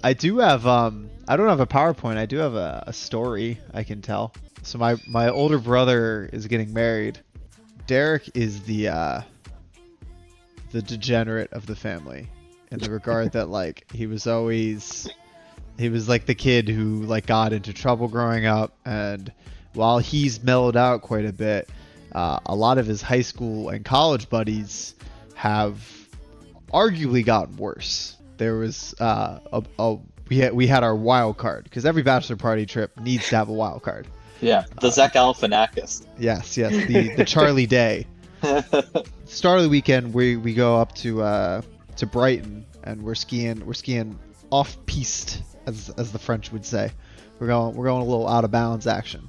I do have I don't have a PowerPoint. I do have a story I can tell. So my older brother is getting married. Derek is the degenerate of the family in the regard that like he was like the kid who like got into trouble growing up, and while he's mellowed out quite a bit, a lot of his high school and college buddies have arguably gotten worse. There was we had our wild card because every bachelor party trip needs to have a wild card. Yeah, the Zach Galifianakis. Yes, the Charlie Day. Start of the weekend, we go up to Brighton and we're skiing off piste, as the French would say. We're going a little out of bounds action,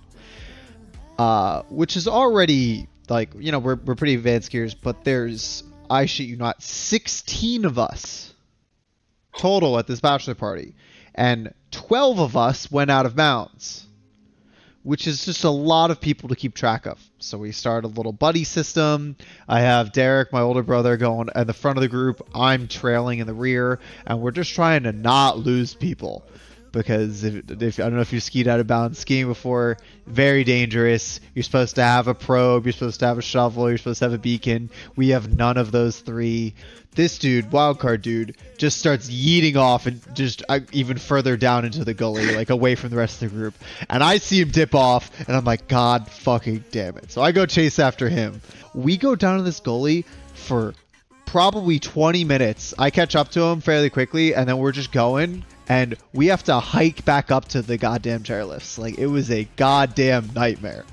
which is already like, you know, we're pretty advanced skiers, but there's, I shit you not, 16 of us total at this bachelor party, and 12 of us went out of bounds, which is just a lot of people to keep track of. So we start a little buddy system. I have Derek, my older brother, going at the front of the group. I'm trailing in the rear, and we're just trying to not lose people. Because if I don't know if you've skied out of bounds skiing before, very dangerous. You're supposed to have a probe, you're supposed to have a shovel, you're supposed to have a beacon. We have none of those three. This dude, wildcard dude, just starts yeeting off and just even further down into the gully, like away from the rest of the group. And I see him dip off, and I'm like, God fucking damn it. So I go chase after him. We go down to this gully for probably 20 minutes. I catch up to him fairly quickly, and then we're just going. And we have to hike back up to the goddamn chairlifts. Like, it was a goddamn nightmare.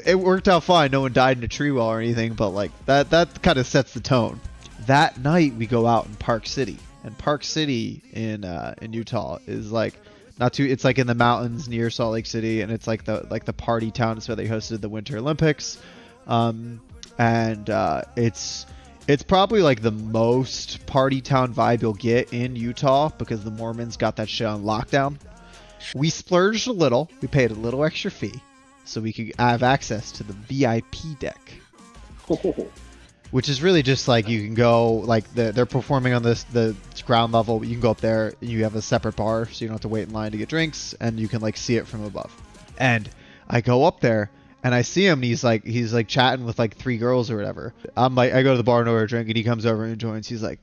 It worked out fine. No one died in a tree well or anything, but like that kind of sets the tone. That night we go out in Park City, and Park City in Utah is like not too. It's like in the mountains near Salt Lake City, and it's like the party town. It's where they hosted the Winter Olympics, It's probably like the most party town vibe you'll get in Utah because the Mormons got that shit on lockdown. We splurged a little. We paid a little extra fee so we could have access to the VIP deck, which is really just like you can go, like they're performing on the ground level, but you can go up there and you have a separate bar so you don't have to wait in line to get drinks, and you can like see it from above. And I go up there and I see him, and he's like chatting with like three girls or whatever. I'm like, I go to the bar and order a drink, and he comes over and joins. He's like,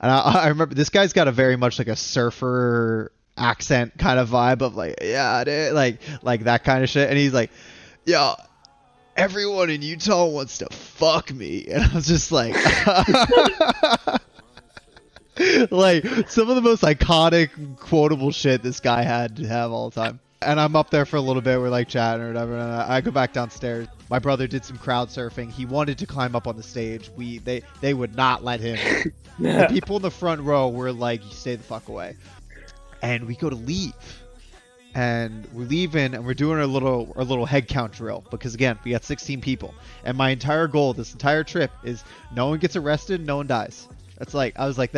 and I remember this guy's got a very much like a surfer accent kind of vibe of like, yeah, dude, like that kind of shit. And he's like, yo, everyone in Utah wants to fuck me. And I was just like, like some of the most iconic quotable shit this guy had to have all the time. And I'm up there for a little bit. We're like chatting or whatever. And I go back downstairs. My brother did some crowd surfing. He wanted to climb up on the stage. They would not let him. The people in the front row were like, "You stay the fuck away." And we go to leave. And we're leaving, and we're doing our little head count drill because again, we got 16 people. And my entire goal this entire trip is no one gets arrested, no one dies. That's like, I was like,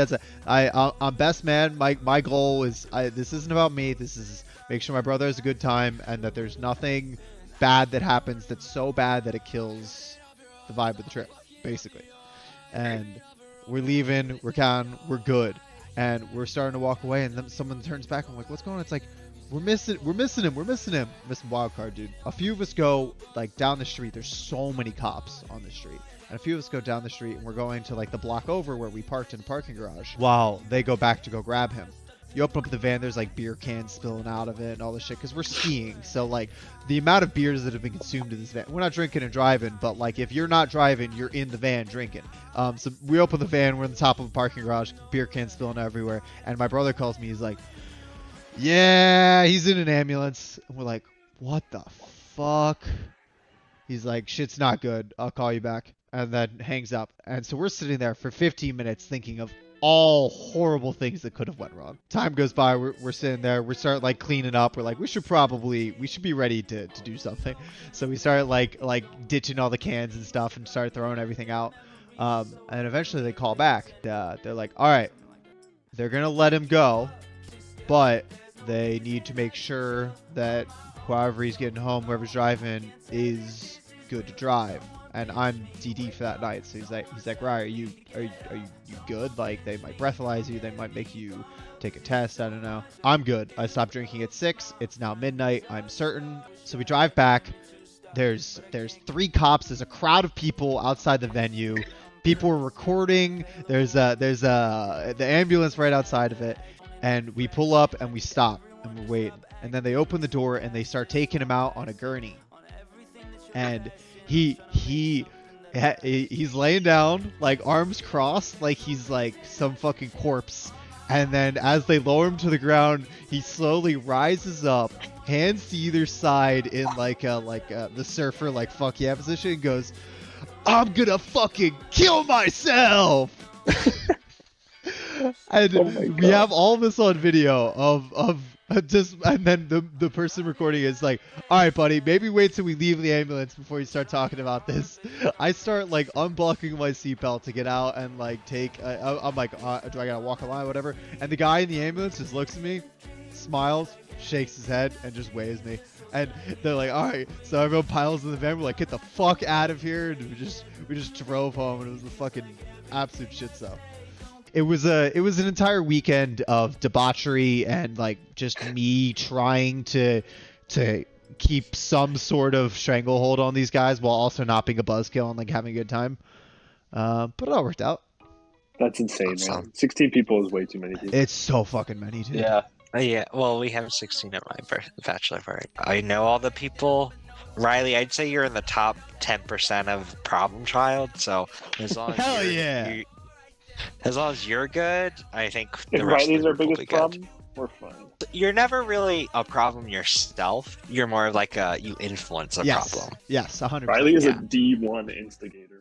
I'm best man. My goal is this isn't about me. This is make sure my brother has a good time and that there's nothing bad that happens that's so bad that it kills the vibe of the trip, basically. And we're leaving, we're good. And we're starting to walk away, and then someone turns back. I'm like, what's going on? It's like, we're missing him. Missing wildcard, dude. A few of us go like down the street. There's so many cops on the street. And a few of us go down the street, and we're going to like the block over where we parked in the parking garage while they go back to go grab him. You open up the van, there's like beer cans spilling out of it and all this shit because we're skiing. So like the amount of beers that have been consumed in this van, we're not drinking and driving, but like if you're not driving, you're in the van drinking. So we open the van, we're in the top of a parking garage, beer cans spilling everywhere, and my brother calls me. He's like, "Yeah, he's in an ambulance." And we're like, "What the fuck?" He's like, "Shit's not good. I'll call you back," and then hangs up. And so we're sitting there for 15 minutes thinking of all horrible things that could have went wrong. Time goes by, we're sitting there, we start like cleaning up. We're like, we should be ready to do something. So we started like ditching all the cans and stuff and started throwing everything out. And eventually they call back. They're like, all right, they're gonna let him go, but they need to make sure that whoever he's getting home, whoever's driving, is good to drive. and I'm DD for that night. So he's like, Ryan, are you good? Like they might breathalyze you, they might make you take a test. I don't know. I'm good. I stopped drinking at 6. It's now midnight. I'm certain. So we drive back. There's 3 cops. There's a crowd of people outside the venue. People are recording. There's the ambulance right outside of it, and we pull up and we stop and we're waiting. And then they open the door and they start taking him out on a gurney. And he's laying down, like arms crossed, like he's like some fucking corpse. And then as they lower him to the ground, he slowly rises up, hands to either side in like the surfer like fuck yeah position, and goes, "I'm gonna fucking kill myself." And we have all this on video of just, and then the person recording is like, "All right, buddy, maybe wait till we leave the ambulance before you start talking about this." I start like unbuckling my seatbelt to get out and like take. I'm like, do I gotta walk a line, whatever? And the guy in the ambulance just looks at me, smiles, shakes his head, and just waves me. And they're like, "All right," so everyone piles in the van. We're like, "Get the fuck out of here!" And we just drove home, and it was a fucking absolute shit show. It was an entire weekend of debauchery and like just me trying to keep some sort of stranglehold on these guys while also not being a buzzkill and like having a good time. But it all worked out. That's insane, man. 16 people is way too many people. It's so fucking many, dude. Yeah. Yeah, well, we have 16 at my bachelor party. I know all the people. Riley, I'd say you're in the top 10% of problem child. So as long as Hell yeah. As long as you're good, I think the If rest Riley's of our the group will biggest be good. problem, we're fine. You're never really a problem yourself. You're more of like you influence a Yes. problem. Yes, 100%. Riley is Yeah. a D1 instigator.